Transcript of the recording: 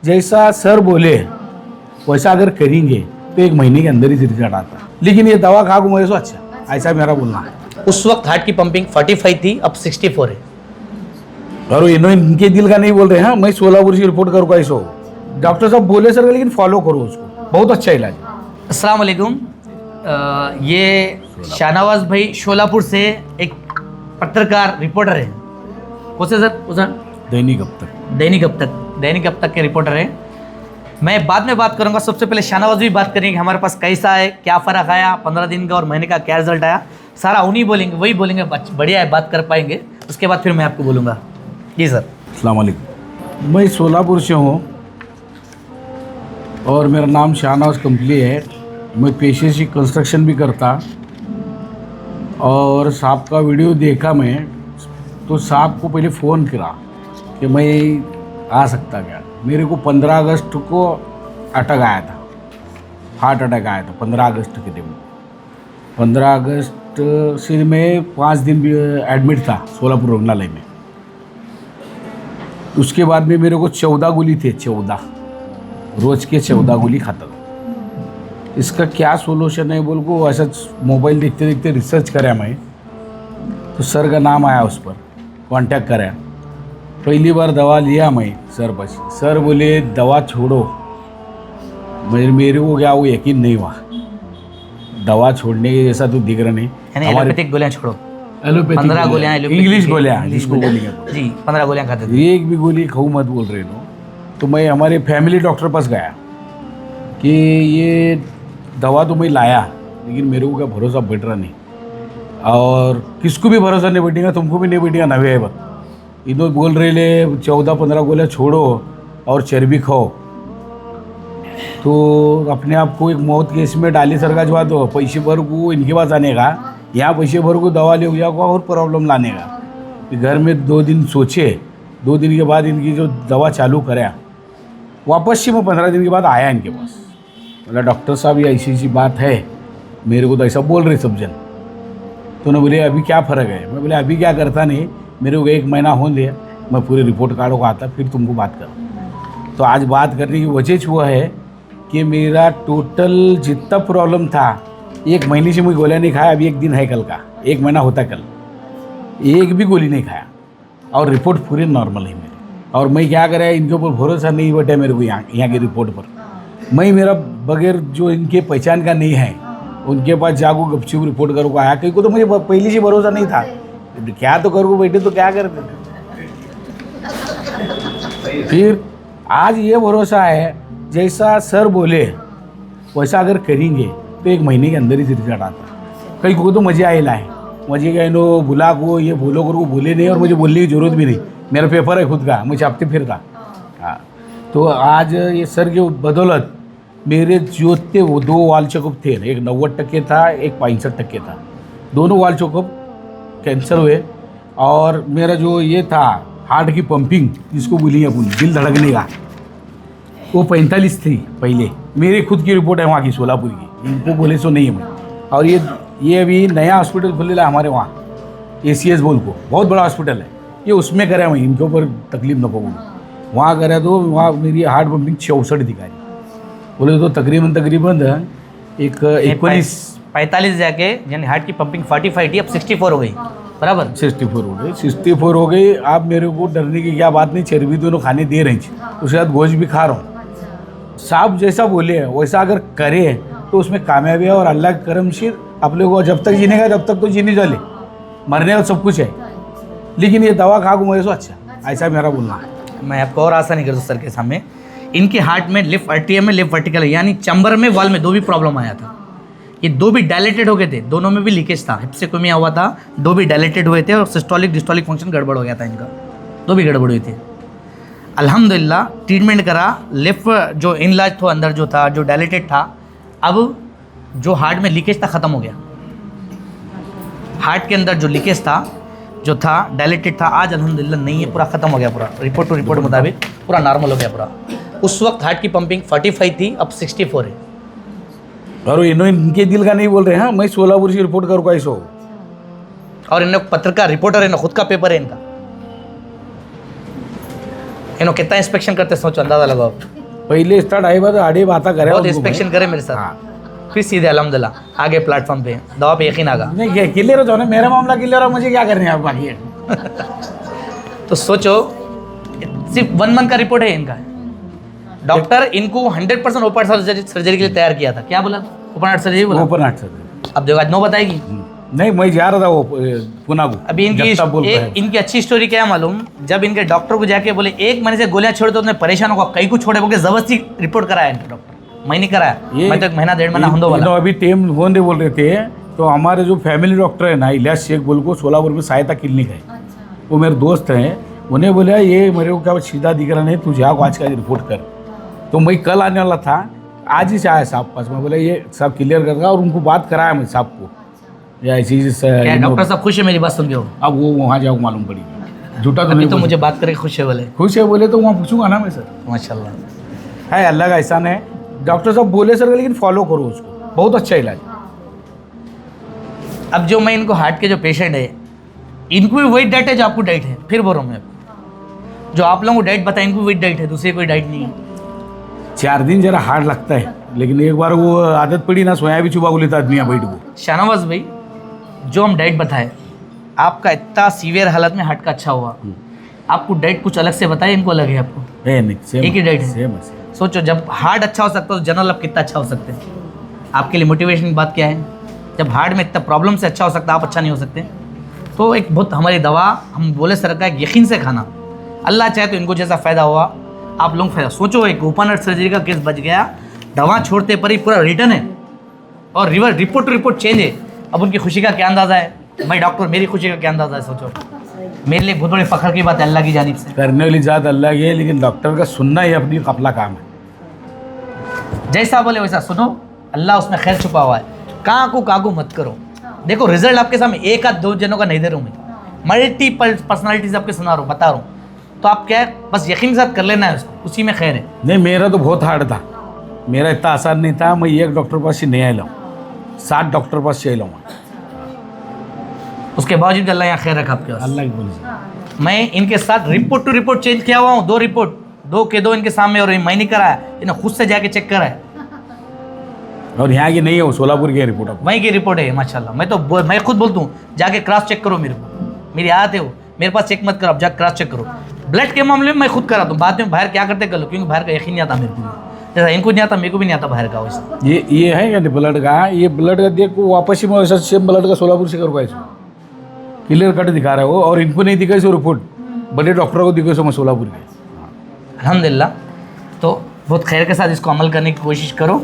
जैसा सर बोले वैसा अगर करेंगे तो 1 महीने के अंदर ही रिजल्ट आता, लेकिन ये दवा खा को मुझे सो अच्छा, ऐसा मेरा बोलना है। उस वक्त हार्ट की पंपिंग 45 थी, अब 64 है। और इनके दिल का नहीं बोल रहे हैं, मैं सोलापुर से रिपोर्ट करूँगा इसको। डॉक्टर साहब बोले सर, लेकिन फॉलो करो उसको, बहुत अच्छा इलाज है। अस्सलाम वालेकुम। ये शाहनवाज भाई शोलापुर से एक पत्रकार रिपोर्टर है। कौन से सर? उधर दैनिक अब तक। दैनिक अब तक के रिपोर्टर है। मैं बाद में बात करूंगा, सबसे पहले शाहनवाज भी बात करेंगे हमारे पास कैसा है, क्या फ़र्क आया 15 दिन का और महीने का, क्या रिजल्ट आया, सारा उन्हीं बोलेंगे, वही बोलेंगे, बढ़िया है, बात कर पाएंगे। उसके बाद फिर मैं आपको बोलूँगा। जी सर। अस्सलाम वालेकुम। मैं सोलापुर से हूँ और मेरा नाम शाहनवाज कंपली है। मैं पेशे से कंस्ट्रक्शन भी करता, और साहब का वीडियो देखा मैं, तो साहब को पहले फ़ोन करा कि मैं आ सकता क्या। मेरे को 15 अगस्त को अटैक आया था, हार्ट अटैक आया था 15 अगस्त के दिन। 15 अगस्त से मैं 5 दिन भी एडमिट था सोलापुर रुग्णालय में। उसके बाद में मेरे को 14 गोली थे, 14 रोज़ के 14 गोली खाता था। इसका क्या सोल्यूशन है बोल को ऐसा मोबाइल देखते देखते रिसर्च करा मैं, तो सर का नाम आया, उस पर कांटेक्ट करा। पहली बार दवा लिया मैं सर पास, सर बोले दवा छोड़ो। मेरे को क्या वो यकीन नहीं हुआ, दवा छोड़ने के जैसा तो दिख रहा नहीं। एलोपैथिक गोलियां छोड़ो, एलोपैथिक 15 गोलियां इंग्लिश गोलियां जिसको बोलेंगे जी, 15 गोलियां खाते थे। एक भी गोली खाऊ मत बोल रहे नो। तो मैं हमारे फैमिली डॉक्टर पास गया कि ये दवा तो मैं लाया, लेकिन मेरे को क्या भरोसा बैठ रहा नहीं, और किसको भी भरोसा नहीं बैठेगा, तुमको भी नहीं बैठेगा। नवे है बस इन्हों बोल रहे ले 14-15 गोलियां छोड़ो और चर्बी खाओ, तो अपने आप को एक मौत के इसमें डाली सरका जवा दो। पैसे भर को इनके पास आने का, यहाँ पैसे भर को दवा ले जाओ और प्रॉब्लम लाने का। घर में 2 दिन सोचे, 2 दिन के बाद इनकी जो दवा चालू कराया, वापस से मैं 15 दिन के बाद आया इनके पास। बोला डॉक्टर साहब ये ऐसी बात है, मेरे को तो ऐसा बोल रहे सब जन। तो उन्होंने बोले अभी क्या फ़र्क है। मैं बोले अभी क्या करता नहीं, मेरे को 1 महीना हो गया, मैं पूरी रिपोर्ट कार्ड को आता फिर तुमको बात करूँ। तो आज बात करने की वजह हुआ है कि मेरा टोटल जितना प्रॉब्लम था, 1 महीने से मैं गोलियाँ नहीं खाया। अभी 1 दिन है कल का, 1 महीना होता कल, एक भी गोली नहीं खाया, और रिपोर्ट पूरी नॉर्मल है मेरी। और मैं क्या करा, इनके ऊपर भरोसा नहीं बैठा मेरे को यहाँ की रिपोर्ट पर। मैं मेरा बगैर जो इनके पहचान का नहीं है उनके पास जागो गपचुप रिपोर्ट करूँ आया, कहीं को तो मुझे पहले से भरोसा नहीं था। क्या तो करूँ बैठे तो क्या कर, फिर आज ये भरोसा है जैसा सर बोले वैसा अगर करेंगे तो 1 महीने के अंदर ही रिजल्ट आता। कहीं को तो मज़े आएला है, मुझे क्या नो बुला को ये बोलो करो बोले नहीं, और मुझे बोलने की ज़रूरत भी नहीं, मेरा पेपर है खुद का, मैं छापते फिरता। हाँ, तो आज ये सर के बदौलत मेरे जो थे वो 2 वाल चेकअप थे, एक 90% था, एक 65% था। दोनों वाल चेकअप कैंसर हुए, और मेरा जो ये था हार्ट की पंपिंग जिसको बोलिए अपन दिल धड़कने का, वो 45 थी पहले। मेरी खुद की रिपोर्ट है वहाँ की, सोलापुर की, इनको बोले सो नहीं है मैं। और ये अभी नया हॉस्पिटल खुलेला हमारे वहाँ, ACS बोल को, बहुत बड़ा हॉस्पिटल है ये, उसमें करा मैं, इनके ऊपर तकलीफ न पकड़ूँ। वहाँ करा तो वहाँ मेरी हार्ट पंपिंग 64 दिखाई, बोले तो तकरीबन एक 45 जाके यानी हार्ट की पंपिंग 45 थी, अब 64 हो गई, बराबर 64 हो गई, 64 हो गई। आप मेरे को डरने की क्या बात नहीं, चर्बी दोनों खाने दे रही, उसके बाद गोश्त भी खा रहा हूँ। साहब जैसा बोले वैसा अगर करे तो उसमें कामयाबी है, और अल्लाह के करम से आप लोगों को जब तक जीने का जब तक तो जीने चले, मरने का सब कुछ है, लेकिन ये दवा खा को मुझे सो अच्छा, ऐसा मेरा बोलना है। मैं आपको और आसानी कर दूँ सर के सामने, इनके हार्ट में लेफ्ट आर्टियम में, लेफ्ट वर्टिकल यानी चैम्बर में, वॉल में 2 भी प्रॉब्लम आया था। ये 2 भी डायलेटेड हो गए थे, दोनों में भी लीकेज था, हिप्सेकोमिया हुआ था, 2 भी डायलेटेड हुए थे, और सिस्टोलिक डिस्टोलिक फंक्शन गड़बड़ हो गया था इनका, 2 भी गड़बड़ हुई थी। अल्हम्दुलिल्लाह ट्रीटमेंट करा, लेफ्ट जो इनलाज था अंदर जो था, जो डायलेटेड था, अब जो हार्ट में लीकेज था ख़त्म हो गया। हार्ट के अंदर जो लीकेज था, जो था डायलेटेड था, आज अल्हम्दुलिल्लाह नहीं है, पूरा ख़त्म हो गया, पूरा रिपोर्ट टू रिपोर्ट मुताबिक पूरा नॉर्मल हो गया पूरा। उस वक्त हार्ट की पंपिंग 45 थी, अब 64 है। और इनके दिल का नहीं बोल रहे हैं, मैं सोलापुर से रिपोर्ट करूँगा इसको। और इन पत्रकार रिपोर्टर है ना, खुद का पेपर है इनका, कितना इंस्पेक्शन करते सोचो, अंदाजा लगाओ। पहले स्टार्ट आए बात आड़े बात करे बहुत इंस्पेक्शन करे मेरे साथ, हाँ फिर सीधे अल्हम्दुलिल्लाह आगे प्लेटफॉर्म पे दवा पे यकीन आगा। नहीं क्लियर हो जाओ ना, मेरा मामला क्लियर हो, मुझे क्या करने आप बाकी है। तो सोचो सिर्फ 1 मंथ का रिपोर्ट है इनका। डॉक्टर इनको 100% ओपन सर्जरी के लिए तैयार किया था। क्या बोला? ओपन हार्ट सर्जरी बोला। Open heart surgery. अब देखो आज 9 बताएगी। नहीं मैं जा रहा था वो पुणे को। अभी इनकी अच्छी स्टोरी क्या है मालूम, जब इनके डॉक्टर को जाके बोले 1 महीने से गोलियां छोड़ दो, उन्हें परेशान होगा, कई को छोड़े बोले जबरदस्ती रिपोर्ट कराया इनका डॉक्टर। मैं नहीं कराया, मैं तो 1 महीना 1.5 महीना होने वाला। अभी टेम होने बोल रहे थे, तो हमारे जो फैमिली डॉक्टर है ना इलियास शेख बोल को सोलापुर में सहायता क्लिनिक है, वो मेरे दोस्त हैं, उन्हें बोला ये मेरे को क्या सीधा दिख रहा नहीं, तू जाओ आज का रिपोर्ट कर। तो मैं कल आने वाला था, आज ही से आया साहब पास, मैं बोला ये सब क्लियर कर, और उनको बात कराया मैं साहब को, या ऐसी डॉक्टर साहब खुश है मेरी बात सुन के? हो अब वो वहाँ जाओ मालूम पड़ेगी, झूठा तो अभी नहीं तो बोल मुझे बात करके खुश है बोले। खुश है बोले तो वहाँ पूछूंगा ना मैं सर। माशाल्लाह है अल्लाह का एहसान है, डॉक्टर साहब बोले सर लेकिन फॉलो करो उसको, बहुत अच्छा इलाज। अब जो मैं इनको हार्ट के जो पेशेंट है, इनको भी वही डाइट है जो आपको डाइट है। फिर बोल रहा हूँ मैं आपको, जो आप लोगों को डाइट बताया इनको वही डाइट है, दूसरी कोई डाइट नहीं है। 4 दिन जरा हार्ड लगता है, लेकिन एक बार वो आदत पड़ी ना, सोया भी चुबा को लेता आदमी बैठ को। शाहनवाज भाई, जो हम डाइट बताए, आपका इतना सीवियर हालत में हार्ट का अच्छा हुआ, आपको डाइट कुछ अलग से बताए, इनको अलग है आपको? नहीं सेम एक ही डाइट है। सेम। सोचो जब हार्ट अच्छा हो सकता है तो जनरल अब कितना अच्छा हो सकते हैं। आपके लिए मोटिवेशन की बात क्या है? जब हार्ट में इतना प्रॉब्लम से अच्छा हो सकता है, आप अच्छा नहीं हो सकते। तो एक बहुत हमारी दवा, हम बोले सर का यकीन से खाना, अल्लाह चाहे तो इनको जैसा फ़ायदा हुआ आप लोग फ़ायदा। सोचो एक ओपन हार्ट सर्जरी का केस बच गया, दवा छोड़ते पर ही पूरा रिटर्न है और रिपोर्ट टू रिपोर्ट चेंज है। अब उनकी खुशी का क्या अंदाज़ा है? मैं डॉक्टर, मेरी खुशी का क्या अंदाज़ा है? सोचो, मेरे लिए बहुत बड़ी फ़ख्र की बात है अल्लाह की जानिब से। करने वाली ज़्यादा अल्लाह की है, लेकिन डॉक्टर का सुनना ही अपनी अपना काम है। जैसा बोले वैसा सुनो, अल्लाह उसमें खैर छुपा हुआ है। कागू मत करो। देखो रिजल्ट आपके सामने 1 आध 2 जनों का नहीं दे रहा हूँ मैं, मल्टीपल पर्सनालिटीज आपके सुना रहा हूँ, बता रहा हूँ। तो आप क्या है, बस यकीन के साथ कर लेना है उसको, उसी में खैर है। नहीं मेरा तो बहुत हार्ड था, मेरा इतना आसान नहीं था। मैं एक डॉक्टर पास से नहीं आया, 7 डॉक्टर पास से आया। उसके बावजूद अल्लाह यहाँ खैर रखा आपके पास। अल्लाह की बोली। मैं इनके साथ रिपोर्ट टू रिपोर्ट चेंज किया हुआ हूँ, 2 रिपोर्ट 2 के 2 इनके सामने, और मैं नहीं कराया, इन्हें खुद से जाके चेक कराया। और यहाँ की नहीं है, वो सोलापुर की रिपोर्ट है, वहीं की रिपोर्ट है माशाल्लाह। मैं खुद बोलता हूँ जाके क्रॉस चेक करो, मेरे को मेरी आदत है वो, मेरे पास चेक मत करो, आप जाकर क्रॉस चेक करो। ब्लड के मामले में मैं खुद कराता हूँ, बाद में बाहर क्या करते कर लो, क्योंकि बाहर का यकीन नहीं आता मेरे को, जैसा इनको नहीं आता मेरे को भी नहीं आता बाहर का। वैसे ये है क्या ब्लड का, ये ब्लड का देख को वापस ही मैं वैसा सेम ब्लड का सोलापुर से करूँगा, इसको क्लियर कट दिखा रहा है वो, और इनको नहीं दिखा इसे रिपोर्ट, बड़े डॉक्टरों को दिखा सो मैं सोलापुर के। अल्हम्दुलिल्लाह। तो बहुत खैर के साथ इसको अमल करने की कोशिश करो।